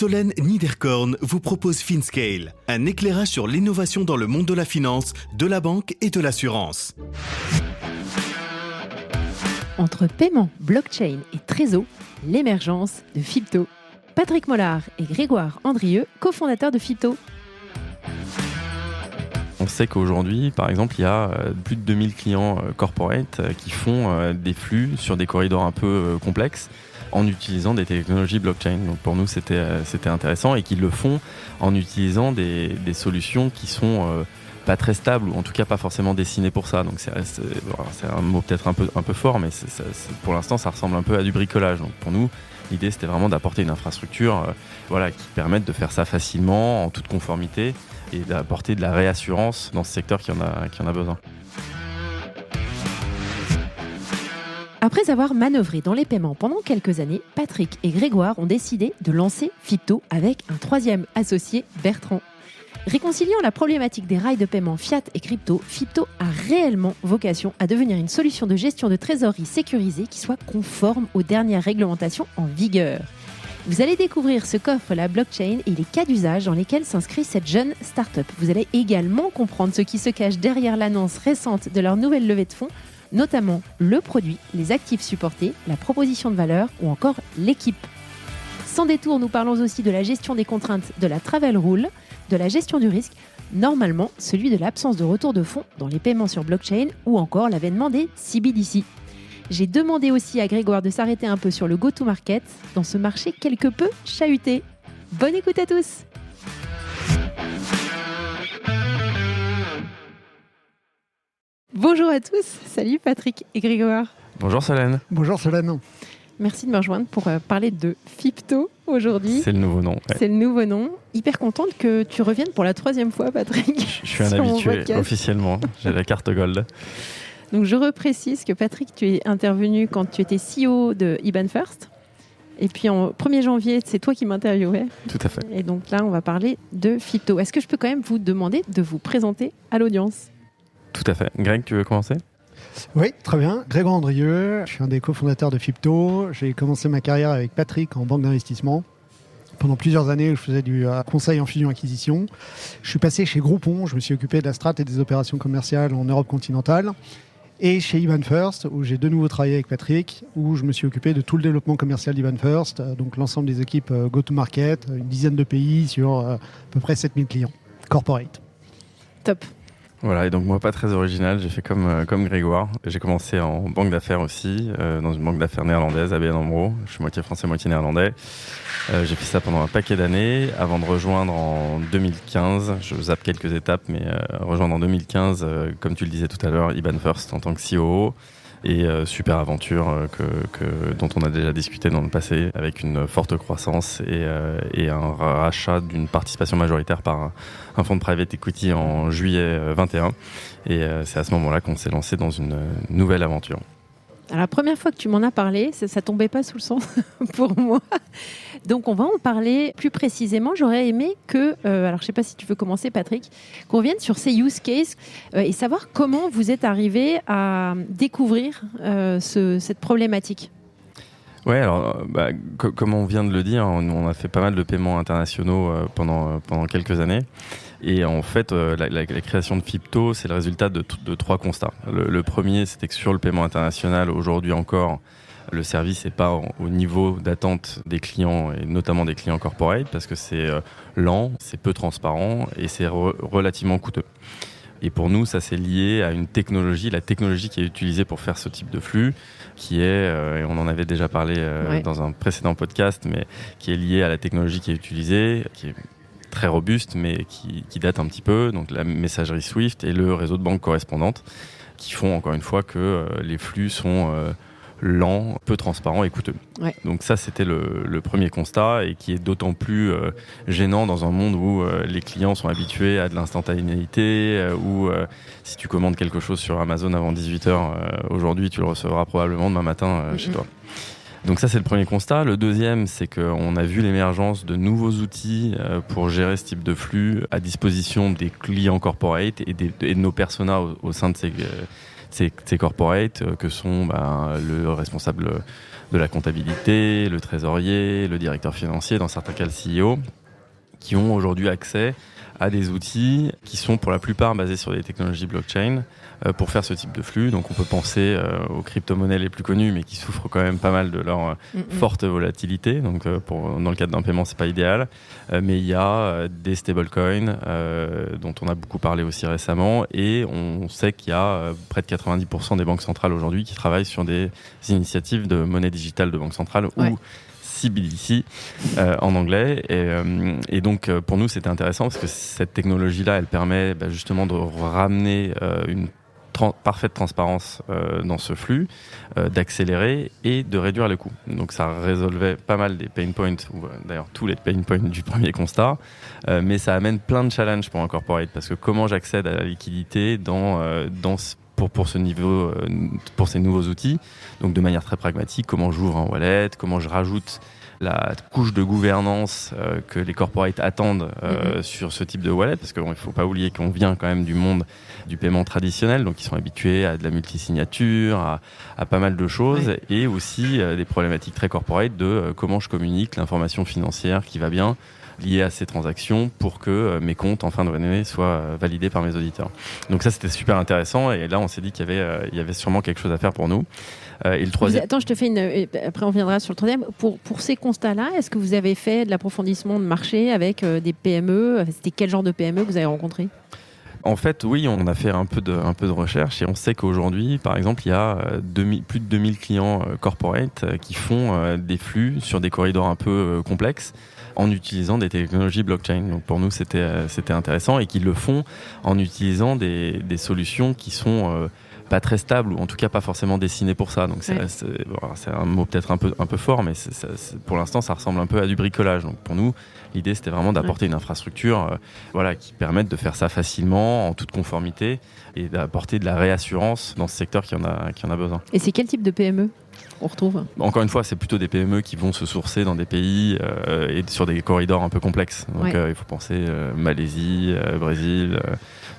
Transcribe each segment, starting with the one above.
Solène Niederkorn vous propose FinScale, un éclairage sur l'innovation dans le monde de la finance, de la banque et de l'assurance. Entre paiement, blockchain et trésor, l'émergence de Fipto. Patrick Mollard et Grégoire Andrieux, cofondateurs de Fipto. On sait qu'aujourd'hui, par exemple, il y a plus de 2000 clients corporate qui font des flux sur des corridors un peu complexes en utilisant des technologies blockchain. Donc pour nous, c'était intéressant et qu'ils le font en utilisant des solutions qui sont pas très stables ou en tout cas pas forcément dessinées pour ça. Donc c'est un mot peut-être un peu fort, mais pour l'instant, ça ressemble un peu à du bricolage. Donc pour nous, l'idée, c'était vraiment d'apporter une infrastructure qui permette de faire ça facilement, en toute conformité, et d'apporter de la réassurance dans ce secteur qui en a besoin. Après avoir manœuvré dans les paiements pendant quelques années, Patrick et Grégoire ont décidé de lancer Fipto avec un troisième associé, Bertrand. Réconciliant la problématique des rails de paiement fiat et crypto, Fipto a réellement vocation à devenir une solution de gestion de trésorerie sécurisée qui soit conforme aux dernières réglementations en vigueur. Vous allez découvrir ce qu'offre la blockchain et les cas d'usage dans lesquels s'inscrit cette jeune start-up. Vous allez également comprendre ce qui se cache derrière l'annonce récente de leur nouvelle levée de fonds, notamment le produit, les actifs supportés, la proposition de valeur ou encore l'équipe. Sans détour, nous parlons aussi de la gestion des contraintes de la travel rule, de la gestion du risque, normalement celui de l'absence de retour de fonds dans les paiements sur blockchain ou encore l'avènement des CBDC. J'ai demandé aussi à Grégoire de s'arrêter un peu sur le go-to-market dans ce marché quelque peu chahuté. Bonne écoute à tous! Bonjour à tous, salut Patrick et Grégoire. Bonjour Solène. Bonjour Solène. Merci de me rejoindre pour parler de Fipto aujourd'hui. C'est le nouveau nom. Ouais. C'est le nouveau nom. Hyper contente que tu reviennes pour la troisième fois, Patrick. Je suis un habitué officiellement, j'ai la carte gold. Donc je reprécise que Patrick, tu es intervenu quand tu étais CEO de IBAN First. Et puis en 1er janvier, c'est toi qui m'interviewais. Tout à fait. Et donc là, on va parler de Fipto. Est-ce que je peux quand même vous demander de vous présenter à l'audience ? Tout à fait. Greg, tu veux commencer ? Oui, très bien. Grégoire Andrieux, je suis un des cofondateurs de Fipto. J'ai commencé ma carrière avec Patrick en banque d'investissement. Pendant plusieurs années, je faisais du conseil en fusion-acquisition. Je suis passé chez Groupon, je me suis occupé de la strat et des opérations commerciales en Europe continentale. Et chez IBAN First, où j'ai de nouveau travaillé avec Patrick, où je me suis occupé de tout le développement commercial d'IBAN First, donc l'ensemble des équipes go-to-market, une dizaine de pays sur à peu près 7000 clients, corporate. Top. Voilà, et donc moi, pas très original, j'ai fait comme Grégoire. J'ai commencé en banque d'affaires aussi, dans une banque d'affaires néerlandaise, ABN AMRO. Je suis moitié français, moitié néerlandais. J'ai fait ça pendant un paquet d'années, avant de rejoindre en 2015, je zappe quelques étapes, mais rejoindre en 2015, comme tu le disais tout à l'heure, IBAN First en tant que COO. Et super aventure dont on a déjà discuté dans le passé, avec une forte croissance et un rachat d'une participation majoritaire par un fonds de private equity en juillet 21. Et c'est à ce moment-là qu'on s'est lancé dans une nouvelle aventure. Alors, la première fois que tu m'en as parlé, ça tombait pas sous le sens pour moi. Donc, on va en parler plus précisément. J'aurais aimé que, alors je sais pas si tu veux commencer, Patrick, qu'on revienne sur ces use cases et savoir comment vous êtes arrivé à découvrir cette problématique. Ouais, alors comme on vient de le dire, on a fait pas mal de paiements internationaux pendant quelques années. Et en fait, la création de Fipto, c'est le résultat de 3 constats. Le premier, c'était que sur le paiement international, aujourd'hui encore, le service n'est pas au niveau d'attente des clients, et notamment des clients corporate, parce que c'est lent, c'est peu transparent et c'est relativement coûteux. Et pour nous, ça c'est lié à une technologie, la technologie qui est utilisée pour faire ce type de flux, qui est, et on en avait déjà parlé dans un précédent podcast, mais qui est liée à la technologie qui est utilisée, qui est très robuste, mais qui date un petit peu, donc la messagerie Swift et le réseau de banques correspondantes, qui font encore une fois que les flux sont lents, peu transparents et coûteux. Ouais. Donc ça, c'était le premier constat, et qui est d'autant plus gênant dans un monde où les clients sont habitués à de l'instantanéité, où si tu commandes quelque chose sur Amazon avant 18h, aujourd'hui, tu le recevras probablement demain matin chez toi. Donc ça, c'est le premier constat. Le deuxième, c'est qu'on a vu l'émergence de nouveaux outils pour gérer ce type de flux à disposition des clients corporate et de nos personas au sein de ces corporates, que sont le responsable de la comptabilité, le trésorier, le directeur financier, dans certains cas le CEO, qui ont aujourd'hui accès à des outils qui sont pour la plupart basés sur des technologies blockchain pour faire ce type de flux. Donc on peut penser aux crypto-monnaies les plus connues, mais qui souffrent quand même pas mal de leur forte volatilité. Donc dans le cadre d'un paiement, c'est pas idéal. Mais il y a des stablecoins dont on a beaucoup parlé aussi récemment, et on sait qu'il y a près de 90% des banques centrales aujourd'hui qui travaillent sur des initiatives de monnaie digitale de banque centrale ou CBDC en anglais, et donc pour nous c'était intéressant parce que cette technologie-là, elle permet justement de ramener une parfaite transparence dans ce flux, d'accélérer et de réduire les coûts. Donc ça résolvait pas mal des pain points, ou d'ailleurs tous les pain points du premier constat, mais ça amène plein de challenges pour un corporate, parce que comment j'accède à la liquidité pour ce niveau, pour ces nouveaux outils. Donc de manière très pragmatique, comment j'ouvre un wallet, comment je rajoute la couche de gouvernance que les corporates attendent sur ce type de wallet, parce qu'il ne faut pas oublier qu'on vient quand même du monde du paiement traditionnel, donc ils sont habitués à de la multisignature, à pas mal de choses, et aussi des problématiques très corporate de comment je communique l'information financière qui va bien liées à ces transactions pour que mes comptes en fin d'année soient validés par mes auditeurs. Donc ça, c'était super intéressant, et là on s'est dit qu'il y avait sûrement quelque chose à faire pour nous. Et le troisième... Attends, je te fais après on reviendra sur le troisième. Pour ces constats-là, est-ce que vous avez fait de l'approfondissement de marché avec des PME? C'était quel genre de PME que vous avez rencontré? En fait, oui, on a fait un peu de recherche, et on sait qu'aujourd'hui, par exemple, il y a plus de 2000 clients corporate qui font des flux sur des corridors un peu complexes en utilisant des technologies blockchain. Donc pour nous, c'était intéressant, et qui le font en utilisant des solutions qui sont pas très stables, ou en tout cas pas forcément dessinées pour ça. Donc c'est un mot peut-être un peu fort, mais pour l'instant, ça ressemble un peu à du bricolage. Donc pour nous, l'idée, c'était vraiment d'apporter une infrastructure qui permette de faire ça facilement, en toute conformité, et d'apporter de la réassurance dans ce secteur qui en a besoin. Et c'est quel type de PME on retrouve? Encore une fois, c'est plutôt des PME qui vont se sourcer dans des pays et sur des corridors un peu corridors. Donc il faut penser Malaisie, Brésil,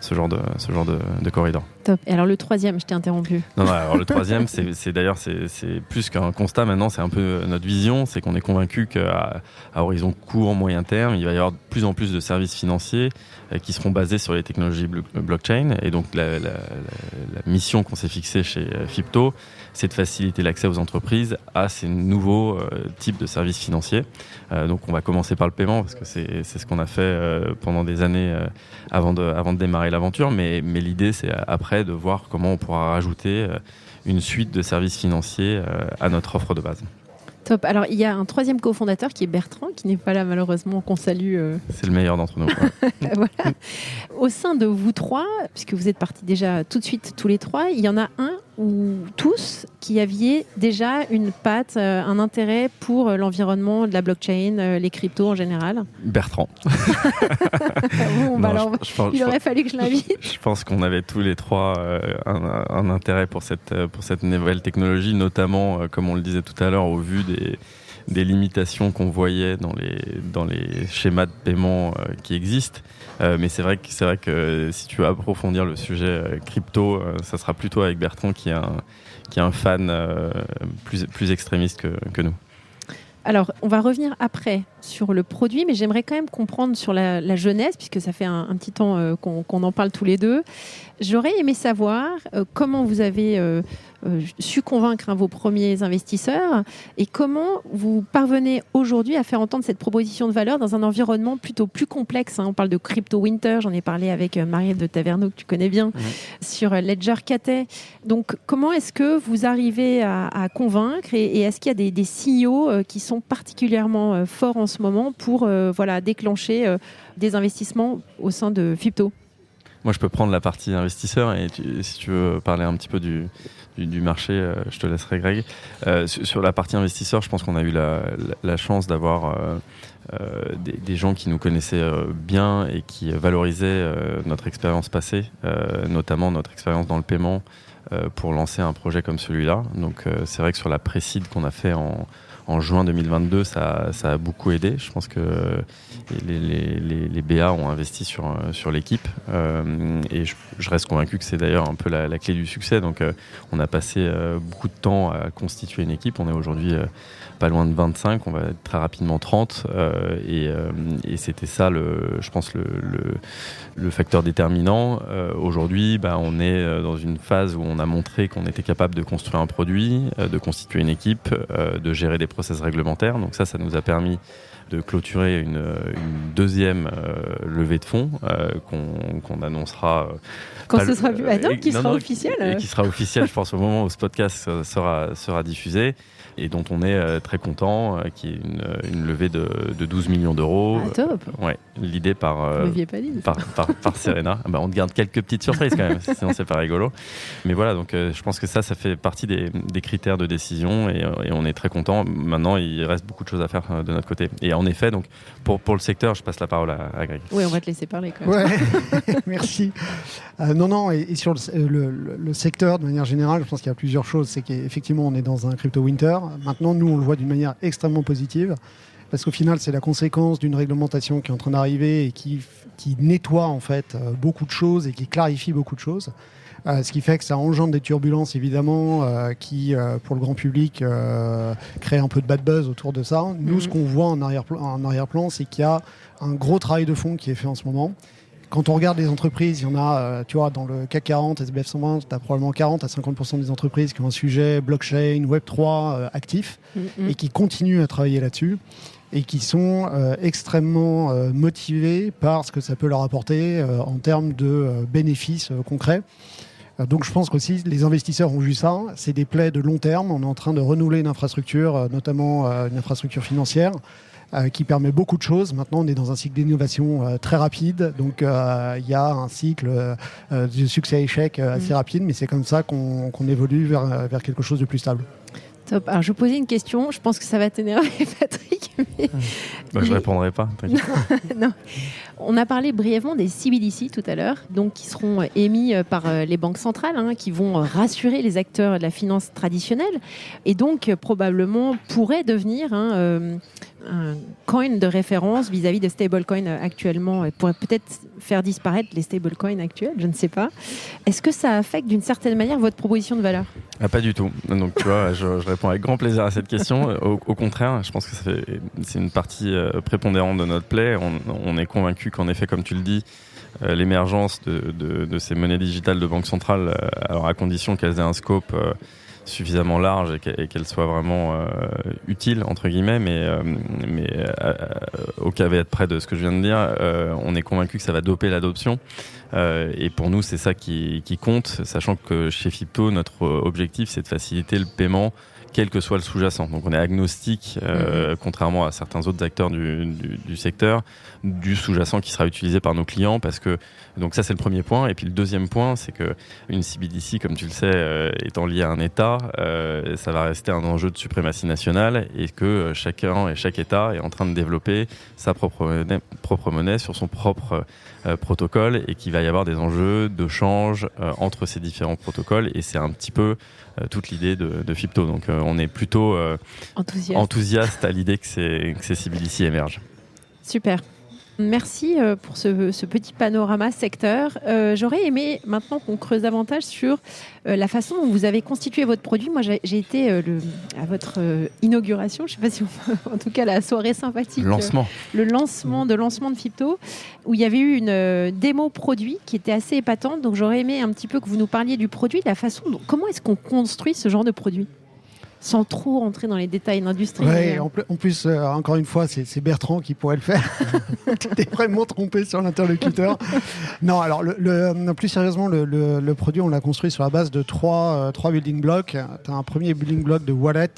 ce genre de corridor. Top. Et alors le troisième, je t'ai interrompu. Non, alors le troisième, c'est plus qu'un constat maintenant, c'est un peu notre vision, c'est qu'on est convaincu qu'à horizon court, moyen terme, il va y avoir de plus en plus de services financiers qui seront basés sur les technologies blockchain. Et donc la mission qu'on s'est fixée chez Fipto, c'est de faciliter l'accès aux entreprises à ces nouveaux types de services financiers. Donc on va commencer par le paiement, parce que c'est ce qu'on a fait pendant des années avant de démarrer l'aventure, mais l'idée, c'est après de voir comment on pourra rajouter une suite de services financiers à notre offre de base. Top. Alors, il y a un troisième cofondateur qui est Bertrand, qui n'est pas là malheureusement, qu'on salue. C'est le meilleur d'entre nous. Ouais. Voilà. Au sein de vous trois, puisque vous êtes partis déjà tout de suite tous les trois, il y en a un ou tous qui aviez déjà une patte, un intérêt pour l'environnement de la blockchain, les cryptos en général? Bertrand. Bon, Non, alors, il aurait fallu que je l'invite. Je pense qu'on avait tous les trois un intérêt pour cette nouvelle technologie, notamment, comme on le disait tout à l'heure, au vu des limitations qu'on voyait dans les schémas de paiement qui existent. Mais c'est vrai que si tu veux approfondir le sujet crypto, ça sera plutôt avec Bertrand qui est un fan plus extrémiste que nous. Alors, on va revenir après sur le produit, mais j'aimerais quand même comprendre sur la jeunesse, puisque ça fait un petit temps qu'on en parle tous les deux. J'aurais aimé savoir comment vous avez su convaincre vos premiers investisseurs, et comment vous parvenez aujourd'hui à faire entendre cette proposition de valeur dans un environnement plutôt plus complexe. On parle de Crypto Winter, j'en ai parlé avec Marielle de Taverneau, que tu connais bien, sur Ledger Cathay. Donc, comment est-ce que vous arrivez à convaincre, et est-ce qu'il y a des signaux qui sont particulièrement forts en ce moment pour déclencher des investissements au sein de Fipto? Moi, je peux prendre la partie investisseur, et si tu veux parler un petit peu du marché, je te laisserai, Greg. Sur la partie investisseur, je pense qu'on a eu la chance d'avoir des gens qui nous connaissaient bien et qui valorisaient notre expérience passée, notamment notre expérience dans le paiement, pour lancer un projet comme celui-là. Donc c'est vrai que sur la pré-seed qu'on a fait en juin 2022, ça a beaucoup aidé. Je pense que les BA ont investi sur l'équipe et je reste convaincu que c'est d'ailleurs un peu la clé du succès. Donc on a passé beaucoup de temps à constituer une équipe. On est aujourd'hui pas loin de 25, on va être très rapidement 30 et c'était ça je pense le facteur déterminant. Aujourd'hui, on est dans une phase où on a montré qu'on était capable de construire un produit, de constituer une équipe, de gérer des process réglementaires. Donc ça nous a permis de clôturer une deuxième levée de fonds qu'on annoncera quand ce sera plus qui sera officiel. Et qui sera officiel, je pense, au moment où ce podcast sera diffusé. Et dont on est très content, qui est une levée de 12 millions d'euros. Ah, top. Ouais, l'idée par Serena. On te garde quelques petites surprises quand même, sinon c'est pas rigolo. Mais voilà, donc je pense que ça fait partie des critères de décision et on est très content. Maintenant, il reste beaucoup de choses à faire de notre côté. Et en effet, donc pour le secteur, je passe la parole à Greg. Oui, on va te laisser parler quand même. Ouais, merci. Et sur le secteur, de manière générale, je pense qu'il y a plusieurs choses. C'est qu'effectivement, on est dans un crypto winter. Maintenant, nous, on le voit d'une manière extrêmement positive parce qu'au final, c'est la conséquence d'une réglementation qui est en train d'arriver et qui nettoie en fait beaucoup de choses et qui clarifie beaucoup de choses. Ce qui fait que ça engendre des turbulences, évidemment, qui, pour le grand public, créent un peu de bad buzz autour de ça. Nous, ce qu'on voit en arrière-plan, c'est qu'il y a un gros travail de fond qui est fait en ce moment. Quand on regarde les entreprises, il y en a, tu vois, dans le CAC 40, SBF 120, tu as probablement 40 à 50% des entreprises qui ont un sujet blockchain, Web3 actif et qui continuent à travailler là-dessus et qui sont extrêmement motivés par ce que ça peut leur apporter en termes de bénéfices concrets. Donc je pense qu'aussi les investisseurs ont vu ça. C'est des plays de long terme. On est en train de renouveler une infrastructure, notamment une infrastructure financière, qui permet beaucoup de choses. Maintenant, on est dans un cycle d'innovation très rapide. Donc, il y a un cycle de succès-échec assez rapide, mais c'est comme ça qu'on évolue vers quelque chose de plus stable. Top. Alors, je vais poser une question. Je pense que ça va t'énerver, Patrick. Mais... je ne répondrai pas. Non. On a parlé brièvement des CBDC tout à l'heure, donc qui seront émis par les banques centrales, qui vont rassurer les acteurs de la finance traditionnelle et donc probablement pourraient devenir un coin de référence vis-à-vis des stablecoins actuellement et pourrait peut-être faire disparaître les stablecoins actuels, je ne sais pas. Est-ce que ça affecte d'une certaine manière votre proposition de valeur ? Pas du tout. Donc tu vois, je réponds avec grand plaisir à cette question. Au contraire, je pense que c'est une partie prépondérante de notre play. On est convaincu qu'en effet, comme tu le dis, l'émergence de ces monnaies digitales de banque centrale, alors à condition qu'elles aient un scope suffisamment large et qu'elle soit vraiment utile entre guillemets, mais au caveat près de ce que je viens de dire, on est convaincu que ça va doper l'adoption et pour nous c'est ça qui compte, sachant que chez Fipto notre objectif c'est de faciliter le paiement quel que soit le sous-jacent. Donc on est agnostique, contrairement à certains autres acteurs du secteur, du sous-jacent qui sera utilisé par nos clients, parce que donc ça c'est le premier point. Et puis le deuxième point, c'est que une CBDC, comme tu le sais, étant liée à un État, ça va rester un enjeu de suprématie nationale et que chacun et chaque État est en train de développer sa propre monnaie sur son propre protocole et qu'il va y avoir des enjeux de change entre ces différents protocoles et c'est un petit peu toute l'idée de Fipto. Donc on est plutôt enthousiaste à l'idée que ces CBDC émergent. Super. Merci pour ce petit panorama secteur. J'aurais aimé maintenant qu'on creuse davantage sur la façon dont vous avez constitué votre produit. Moi, j'ai été à votre inauguration, je ne sais pas si en tout cas la soirée sympathique. Le lancement de Fipto, où il y avait eu une démo produit qui était assez épatante. Donc j'aurais aimé un petit peu que vous nous parliez du produit, de la façon dont, comment est-ce qu'on construit ce genre de produit ? Sans trop rentrer dans les détails industriels. Ouais, en plus, encore une fois, c'est Bertrand qui pourrait le faire. Tu t'es vraiment trompé sur l'interlocuteur. Non, alors, plus sérieusement, le produit, on l'a construit sur la base de trois building blocks. Tu as un premier building block de wallet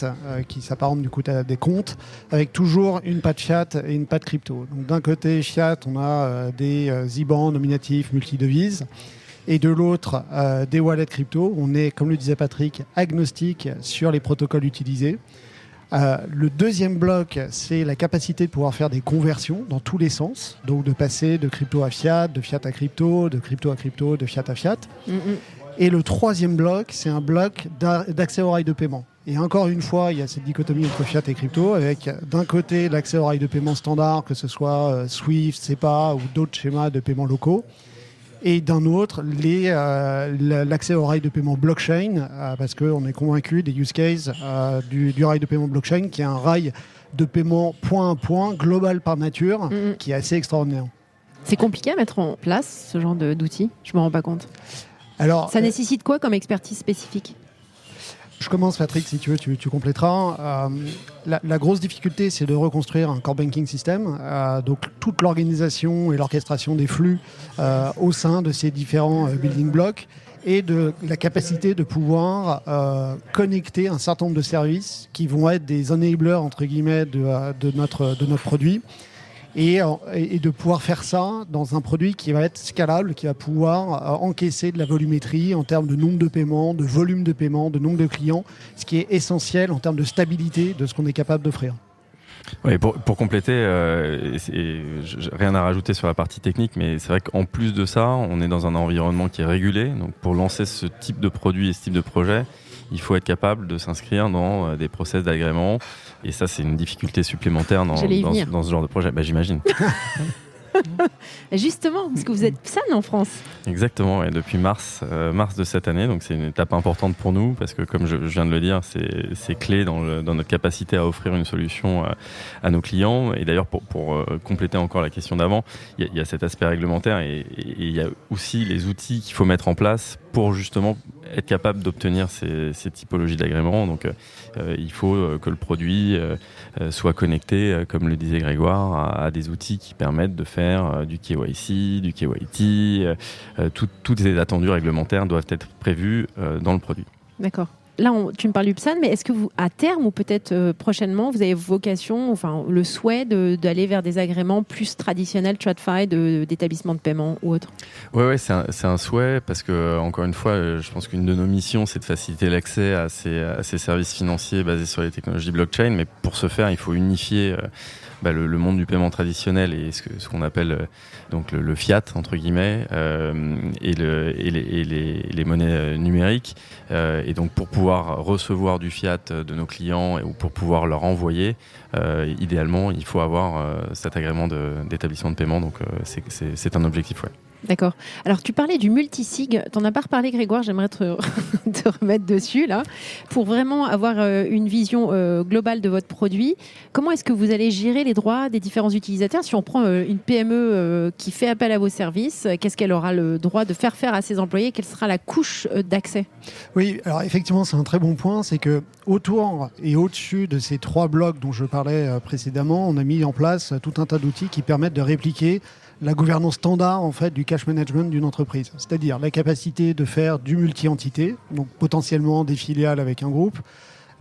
qui s'apparente du coup à des comptes, avec toujours une patte fiat et une patte crypto. Donc, d'un côté, fiat, on a des IBAN nominatifs multidevises. Et de l'autre, des wallets crypto. On est, comme le disait Patrick, agnostique sur les protocoles utilisés. Le deuxième bloc, c'est la capacité de pouvoir faire des conversions dans tous les sens. Donc de passer de crypto à fiat, de fiat à crypto, de crypto à crypto, de fiat à fiat. Et le troisième bloc, c'est un bloc d'accès aux rails de paiement. Et encore une fois, il y a cette dichotomie entre fiat et crypto, avec d'un côté l'accès aux rails de paiement standard, que ce soit SWIFT, SEPA ou d'autres schémas de paiement locaux, et d'un autre l'accès aux rails de paiement blockchain, parce qu'on est convaincu des use cases du rail de paiement blockchain, qui est un rail de paiement point à point, global par nature, qui est assez extraordinaire. C'est compliqué à mettre en place ce genre d'outils, je ne me rends pas compte. Alors, ça nécessite quoi comme expertise spécifique ? Je commence, Patrick, si tu veux, tu compléteras. La grosse difficulté, c'est de reconstruire un core banking system. Donc, toute l'organisation et l'orchestration des flux au sein de ces différents building blocks et de la capacité de pouvoir connecter un certain nombre de services qui vont être des enablers, entre guillemets, de notre produit. Et de pouvoir faire ça dans un produit qui va être scalable, qui va pouvoir encaisser de la volumétrie en termes de nombre de paiements, de volume de paiement, de nombre de clients, ce qui est essentiel en termes de stabilité de ce qu'on est capable d'offrir. Oui, pour compléter, rien à rajouter sur la partie technique, mais c'est vrai qu'en plus de ça, on est dans un environnement qui est régulé. Donc pour lancer ce type de produit et ce type de projet, il faut être capable de s'inscrire dans des process d'agrément. Et ça, c'est une difficulté supplémentaire dans ce genre de projet. J'imagine. Justement, parce que vous êtes PSAN en France. Exactement, et depuis mars de cette année, donc c'est une étape importante pour nous parce que comme je viens de le dire, c'est clé dans notre capacité à offrir une solution à nos clients. Et d'ailleurs, pour compléter encore la question d'avant, il y a cet aspect réglementaire et il y a aussi les outils qu'il faut mettre en place pour justement être capable d'obtenir ces typologies d'agrément. Donc il faut que le produit soit connecté, comme le disait Grégoire, à des outils qui permettent de faire du KYC, du KYT. Toutes les attendus réglementaires doivent être prévus dans le produit. D'accord. Là, tu me parles du PSAN, mais est-ce que vous, à terme ou peut-être prochainement, vous avez vocation, enfin le souhait d'aller vers des agréments plus traditionnels, TradFi, d'établissements de paiement ou autre ? Oui, c'est un souhait parce que, encore une fois, je pense qu'une de nos missions, c'est de faciliter l'accès à ces services financiers basés sur les technologies blockchain. Mais pour ce faire, il faut unifier le monde du paiement traditionnel et ce qu'on appelle donc le fiat entre guillemets et les monnaies numériques et donc pour pouvoir recevoir du fiat de nos clients ou pour pouvoir leur envoyer idéalement il faut avoir cet agrément d'établissement de paiement, donc c'est un objectif. D'accord. Alors, tu parlais du multisig. Tu n'en as pas reparlé, Grégoire. J'aimerais te remettre dessus, là, pour vraiment avoir une vision globale de votre produit. Comment est-ce que vous allez gérer les droits des différents utilisateurs ? Si on prend une PME qui fait appel à vos services, qu'est-ce qu'elle aura le droit de faire à ses employés ? Quelle sera la couche d'accès ? Oui, alors effectivement, c'est un très bon point. C'est que autour et au-dessus de ces 3 blocs dont je parlais précédemment, on a mis en place tout un tas d'outils qui permettent de répliquer la gouvernance standard en fait du cash management d'une entreprise, c'est-à-dire la capacité de faire du multi-entité, donc potentiellement des filiales avec un groupe,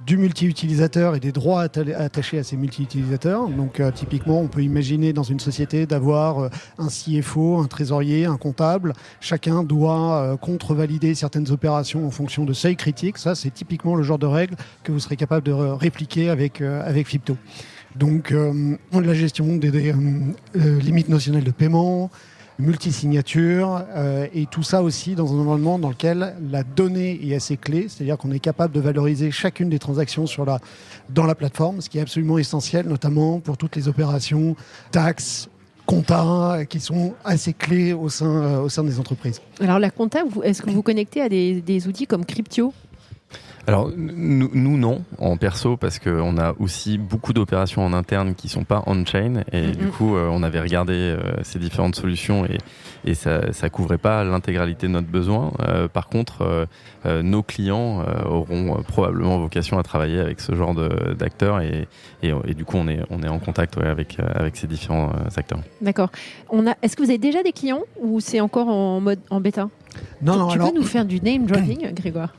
du multi-utilisateur et des droits attachés à ces multi-utilisateurs. Donc typiquement, on peut imaginer dans une société d'avoir un CFO, un trésorier, un comptable. Chacun doit contre-valider certaines opérations en fonction de seuils critiques. Ça, c'est typiquement le genre de règles que vous serez capable de répliquer avec Fipto. Donc, la gestion des limites notionnelles de paiement, multisignature, et tout ça aussi dans un environnement dans lequel la donnée est assez clé, c'est-à-dire qu'on est capable de valoriser chacune des transactions dans la plateforme, ce qui est absolument essentiel, notamment pour toutes les opérations taxes, compta, qui sont assez clés au sein des entreprises. Alors, la compta, est-ce que vous vous connectez à des outils comme Cryptio ? Alors nous non, en perso, parce qu'on a aussi beaucoup d'opérations en interne qui sont pas on-chain et du coup on avait regardé ces différentes solutions et ça couvrait pas l'intégralité de notre besoin. Par contre, nos clients auront probablement vocation à travailler avec ce genre d'acteurs et du coup on est en contact avec ces différents acteurs. D'accord. Est-ce que vous avez déjà des clients ou c'est encore en mode en bêta ? Non, tu peux nous faire du name dropping, Grégoire ?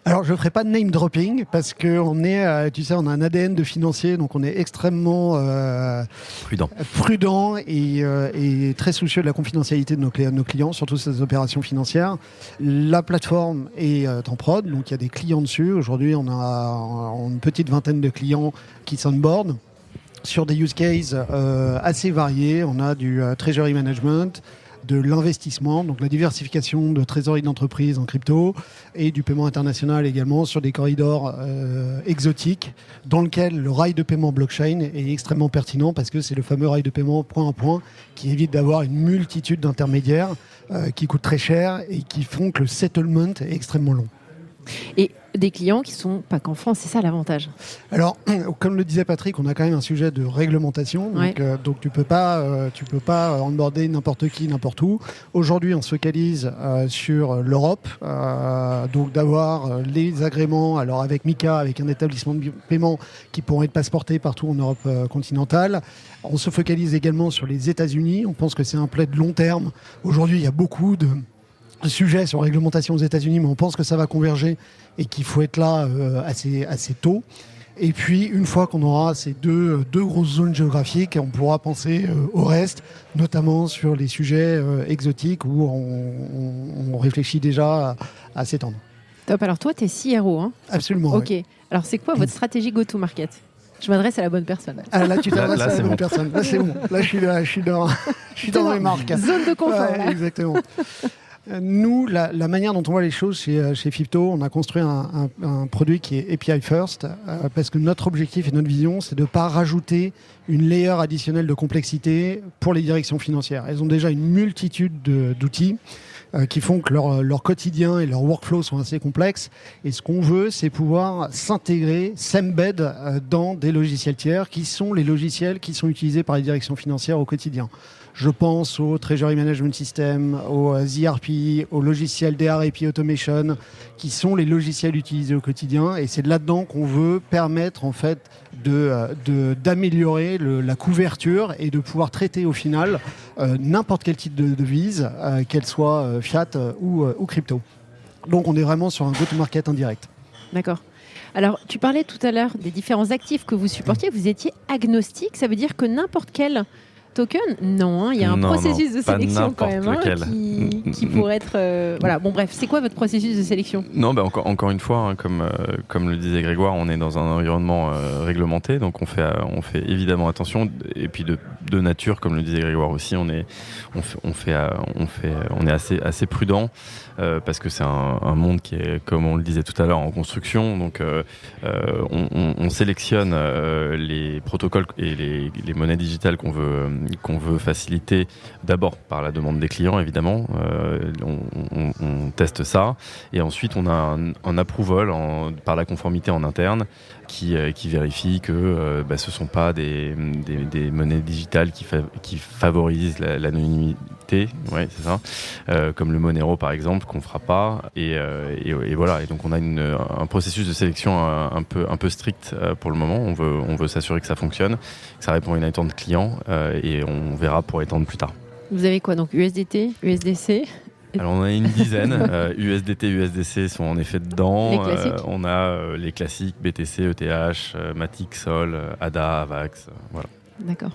Alors, je ne ferai pas de name dropping parce qu'on est, on a un ADN de financier, donc on est extrêmement prudent et très soucieux de la confidentialité de nos clients, surtout ces opérations financières. La plateforme est en prod, donc il y a des clients dessus. Aujourd'hui, on a une petite vingtaine de clients qui s'onboardent sur des use cases assez variés. On a du treasury management, de l'investissement, donc la diversification de trésorerie d'entreprise en crypto et du paiement international également sur des corridors exotiques dans lequel le rail de paiement blockchain est extrêmement pertinent parce que c'est le fameux rail de paiement point à point qui évite d'avoir une multitude d'intermédiaires qui coûtent très cher et qui font que le settlement est extrêmement long. Et des clients qui ne sont pas qu'en France, c'est ça l'avantage. Alors, comme le disait Patrick, on a quand même un sujet de réglementation. Donc tu peux pas onboarder n'importe qui, n'importe où. Aujourd'hui, on se focalise sur l'Europe. Donc d'avoir les agréments, alors avec MiCA, avec un établissement de paiement qui pourront être passeportés partout en Europe continentale. On se focalise également sur les États-Unis. On pense que c'est un play de long terme. Aujourd'hui, il y a beaucoup de sujets sur réglementation aux États-Unis, mais on pense que ça va converger et qu'il faut être là assez tôt. Et puis, une fois qu'on aura ces deux grosses zones géographiques, on pourra penser au reste, notamment sur les sujets exotiques où on réfléchit déjà à s'étendre. Top. Alors toi, tu es CRO, hein ? Absolument. Ok. Ouais. Alors c'est quoi votre stratégie go-to-market ? Je m'adresse à la bonne personne. Ah, là, tu t'adresses à la bonne bon. personne. Là, c'est bon. Là, je suis dans mes marques. Zone de confort. Ouais, exactement. Nous, la manière dont on voit les choses chez Fipto, on a construit un produit qui est API First, parce que notre objectif et notre vision, c'est de ne pas rajouter une layer additionnelle de complexité pour les directions financières. Elles ont déjà une multitude d'outils qui font que leur quotidien et leur workflow sont assez complexes. Et ce qu'on veut, c'est pouvoir s'embed dans des logiciels tiers qui sont les logiciels qui sont utilisés par les directions financières au quotidien. Je pense au Treasury Management System, au ERP, au logiciel DRAP Automation, qui sont les logiciels utilisés au quotidien. Et c'est là-dedans qu'on veut permettre en fait d'améliorer la couverture et de pouvoir traiter au final n'importe quel type de devise, qu'elle soit fiat ou crypto. Donc on est vraiment sur un go-to-market indirect. D'accord. Alors, tu parlais tout à l'heure des différents actifs que vous supportiez. Vous étiez agnostique. Ça veut dire que n'importe quel token ? Non, il y a un processus de sélection quand même qui pourrait être... Voilà, bon bref, c'est quoi votre processus de sélection ? Non, encore une fois, comme le disait Grégoire, on est dans un environnement réglementé, donc on fait évidemment attention. Et puis de nature, comme le disait Grégoire aussi, on est assez prudent parce que c'est un monde qui est, comme on le disait tout à l'heure, en construction. Donc on sélectionne les protocoles et les monnaies digitales qu'on veut faciliter d'abord par la demande des clients, évidemment. On teste ça. Et ensuite, on a un approval par la conformité en interne qui vérifie que ce ne sont pas des monnaies digitales qui favorisent l'anonymité. Ouais, c'est ça. Comme le Monero, par exemple, qu'on ne fera pas. Et voilà. Et donc, on a un processus de sélection un peu strict pour le moment. On veut s'assurer que ça fonctionne, que ça répond à une attente client. Et on verra pour étendre plus tard. Vous avez quoi donc ? USDT, USDC ? Alors on a une dizaine, USDT, USDC sont en effet dedans. Les classiques. On a les classiques BTC, ETH, Matic, Sol, ADA, AVAX, voilà. D'accord.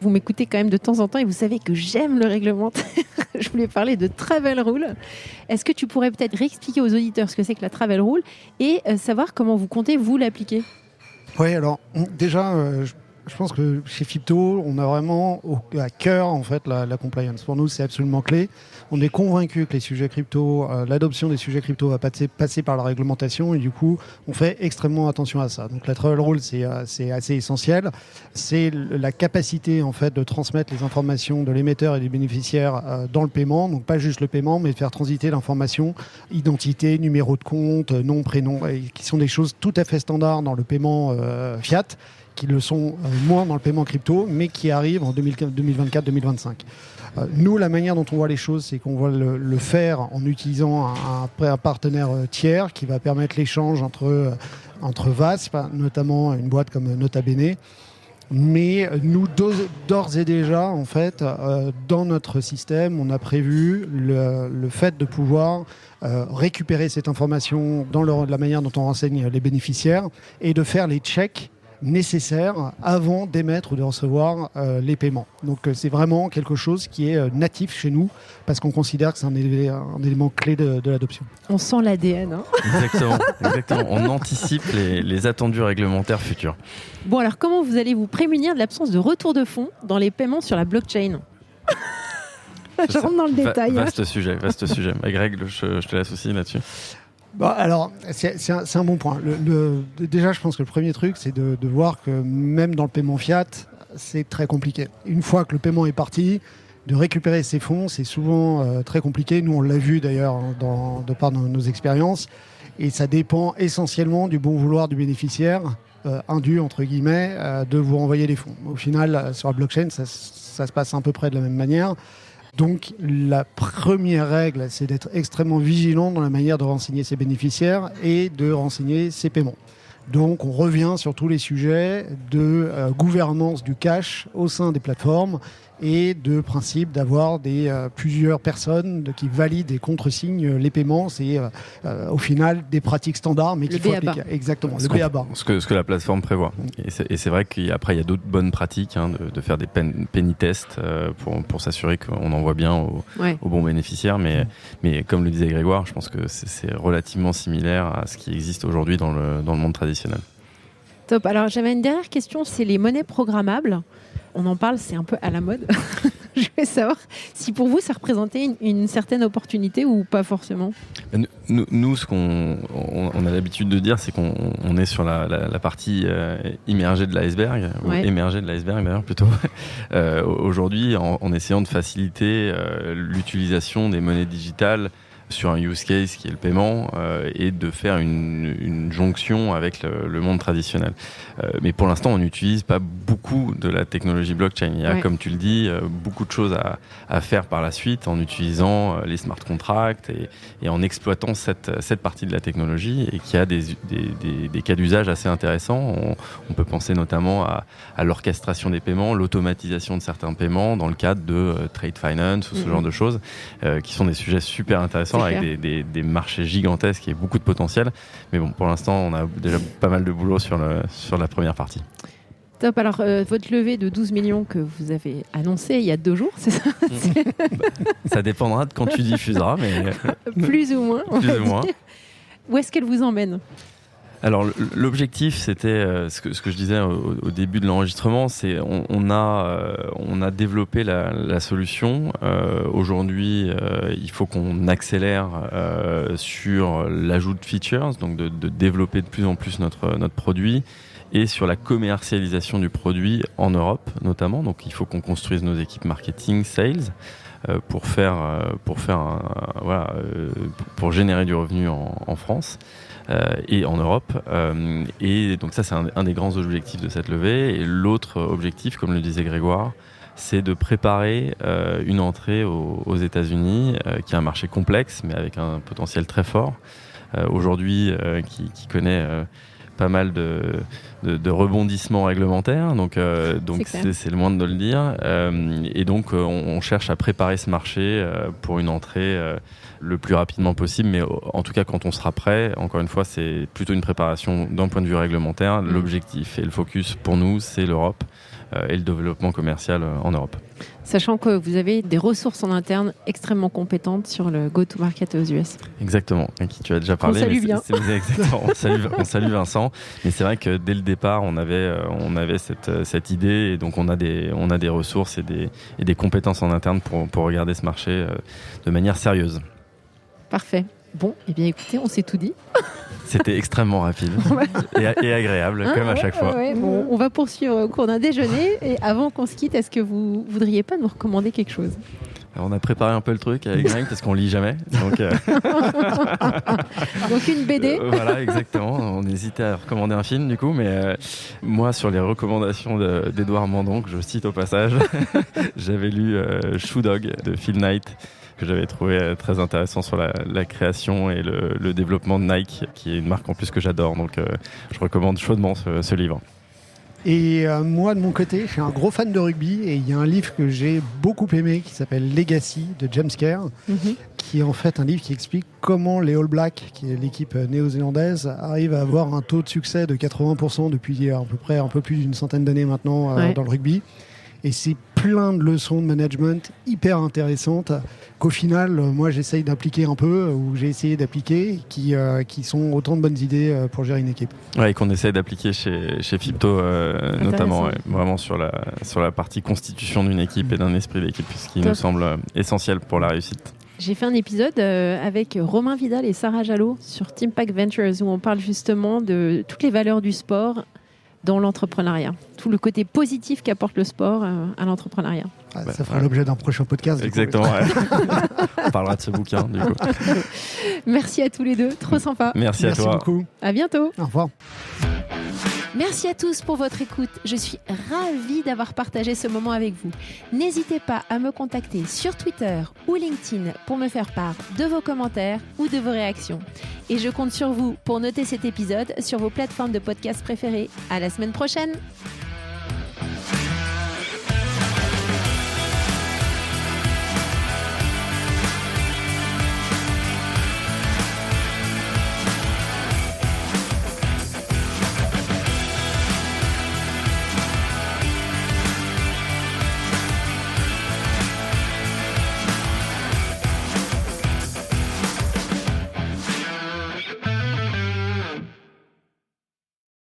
Vous m'écoutez quand même de temps en temps et vous savez que j'aime le réglementaire. Je voulais parler de Travel Rule. Est-ce que tu pourrais peut-être réexpliquer aux auditeurs ce que c'est que la Travel Rule et savoir comment vous comptez vous l'appliquer ? Oui, alors déjà, je pense que chez Fipto, on a vraiment à cœur en fait la compliance. Pour nous, c'est absolument clé. On est convaincu que les sujets crypto, l'adoption des sujets crypto va passer par la réglementation et du coup, on fait extrêmement attention à ça. Donc la Travel Rule, c'est assez essentiel. C'est la capacité en fait de transmettre les informations de l'émetteur et des bénéficiaires dans le paiement. Donc pas juste le paiement, mais de faire transiter l'information, identité, numéro de compte, nom, prénom, qui sont des choses tout à fait standards dans le paiement fiat, qui le sont moins dans le paiement crypto, mais qui arrivent en 2024-2025. Nous, la manière dont on voit les choses, c'est qu'on va le faire en utilisant un partenaire tiers qui va permettre l'échange entre VASP, notamment une boîte comme Nota Bene. Mais nous, d'ores et déjà, en fait, dans notre système, on a prévu le fait de pouvoir récupérer cette information dans la manière dont on renseigne les bénéficiaires et de faire les checks nécessaires avant d'émettre ou de recevoir les paiements. Donc c'est vraiment quelque chose qui est natif chez nous parce qu'on considère que c'est un élément clé de l'adoption. On sent l'ADN. Hein. Exactement. On anticipe les attendus réglementaires futurs. Bon, alors comment vous allez vous prémunir de l'absence de retour de fonds dans les paiements sur la blockchain ? Je rentre dans le détail. Vaste sujet. Et Greg, je te laisse aussi là-dessus. Bon, alors, c'est un bon point. Déjà, je pense que le premier truc, c'est de voir que même dans le paiement fiat, c'est très compliqué. Une fois que le paiement est parti, de récupérer ces fonds, c'est souvent très compliqué. Nous, on l'a vu d'ailleurs de par nos expériences. Et ça dépend essentiellement du bon vouloir du bénéficiaire, indu, entre guillemets, de vous renvoyer les fonds. Au final, sur la blockchain, ça se passe à peu près de la même manière. Donc, la première règle, c'est d'être extrêmement vigilant dans la manière de renseigner ses bénéficiaires et de renseigner ses paiements. Donc, on revient sur tous les sujets de gouvernance du cash au sein des plateformes et de principe d'avoir plusieurs personnes qui valident et contresignent les paiements. C'est au final des pratiques standards, mais qu'il faut appliquer. Exactement, le B.A.B.A. Ce que la plateforme prévoit. Et c'est vrai qu'après, il y a d'autres bonnes pratiques de faire des penny tests pour s'assurer qu'on envoie bien aux bons bénéficiaires. Mais comme le disait Grégoire, je pense que c'est relativement similaire à ce qui existe aujourd'hui dans le monde traditionnel. Top. Alors, j'avais une dernière question, c'est les monnaies programmables. On en parle, c'est un peu à la mode. Je voulais savoir si pour vous, ça représentait une certaine opportunité ou pas forcément. Nous, ce qu'on a l'habitude de dire, c'est qu'on est sur la partie immergée de l'iceberg, ou émergée de l'iceberg d'ailleurs plutôt, aujourd'hui, en essayant de faciliter l'utilisation des monnaies digitales sur un use case qui est le paiement et de faire une jonction avec le monde traditionnel. Mais pour l'instant, on n'utilise pas beaucoup de la technologie blockchain. Il y a, comme tu le dis, beaucoup de choses à faire par la suite en utilisant les smart contracts et en exploitant cette partie de la technologie et qui a des cas d'usage assez intéressants. On peut penser notamment à l'orchestration des paiements, l'automatisation de certains paiements dans le cadre de trade finance ou ce genre de choses qui sont des sujets super intéressants avec des marchés gigantesques et beaucoup de potentiel. Mais bon, pour l'instant, on a déjà pas mal de boulot sur la première partie. Top. Alors, votre levée de 12 millions que vous avez annoncée il y a 2 jours, c'est ça? Ça dépendra de quand tu diffuseras, mais... Plus ou moins. Plus ou moins. Où est-ce qu'elle vous emmène? Alors l'objectif, c'était ce que je disais au début de l'enregistrement, c'est on a développé la solution. Aujourd'hui, il faut qu'on accélère sur l'ajout de features, donc de développer de plus en plus notre produit, et sur la commercialisation du produit en Europe notamment. Donc il faut qu'on construise nos équipes marketing, sales, pour générer du revenu en France. Et en Europe. Et donc ça, c'est un des grands objectifs de cette levée. Et l'autre objectif, comme le disait Grégoire, c'est de préparer une entrée aux États-Unis, qui est un marché complexe, mais avec un potentiel très fort. Aujourd'hui, qui connaît pas mal de rebondissements réglementaires, donc c'est le moins de le dire. Et donc, on cherche à préparer ce marché pour une entrée le plus rapidement possible, mais en tout cas, quand on sera prêt, encore une fois, c'est plutôt une préparation d'un point de vue réglementaire. L'objectif et le focus pour nous, c'est l'Europe et le développement commercial en Europe. Sachant que vous avez des ressources en interne extrêmement compétentes sur le go-to-market aux US. Exactement, à qui tu as déjà parlé. On salue bien. Exactement, on salue Vincent. Mais c'est vrai que dès le départ, on avait cette idée, et donc on a des ressources et des compétences en interne pour regarder ce marché de manière sérieuse. Parfait. Bon, eh bien écoutez, on s'est tout dit. C'était extrêmement rapide et agréable, comme à chaque fois. Bon, on va poursuivre au cours d'un déjeuner. Et avant qu'on se quitte, est-ce que vous voudriez pas nous recommander quelque chose? Alors, on a préparé un peu le truc avec Greg parce qu'on lit jamais. Donc une BD. Voilà, exactement. On hésitait à recommander un film du coup, mais moi, sur les recommandations d'Edouard Mandon, que je cite au passage, j'avais lu Shoe Dog de Phil Knight, que j'avais trouvé très intéressant sur la création et le développement de Nike, qui est une marque en plus que j'adore. Donc je recommande chaudement ce livre. Et moi, de mon côté, je suis un gros fan de rugby et il y a un livre que j'ai beaucoup aimé qui s'appelle Legacy de James Kerr, qui est en fait un livre qui explique comment les All Blacks, qui est l'équipe néo-zélandaise, arrivent à avoir un taux de succès de 80% depuis à peu près un peu plus d'une centaine d'années maintenant dans le rugby. Et c'est plein de leçons de management hyper intéressantes qu'au final, moi, j'essaye d'appliquer un peu, ou j'ai essayé d'appliquer, qui sont autant de bonnes idées pour gérer une équipe. Ouais, et qu'on essaye d'appliquer chez Fipto, notamment, vraiment sur la partie constitution d'une équipe et d'un esprit d'équipe, ce qui nous semble essentiel pour la réussite. J'ai fait un épisode avec Romain Vidal et Sarah Jalot sur Teampack Ventures où on parle justement de toutes les valeurs du sport dans l'entrepreneuriat. Tout le côté positif qu'apporte le sport à l'entrepreneuriat. Ça fera l'objet d'un prochain podcast. Exactement, ouais. On parlera de ce bouquin, du coup. Merci à tous les deux, trop sympa. Merci à toi. Merci beaucoup. À bientôt. Au revoir. Merci à tous pour votre écoute. Je suis ravie d'avoir partagé ce moment avec vous. N'hésitez pas à me contacter sur Twitter ou LinkedIn pour me faire part de vos commentaires ou de vos réactions. Et je compte sur vous pour noter cet épisode sur vos plateformes de podcast préférées. À la semaine prochaine.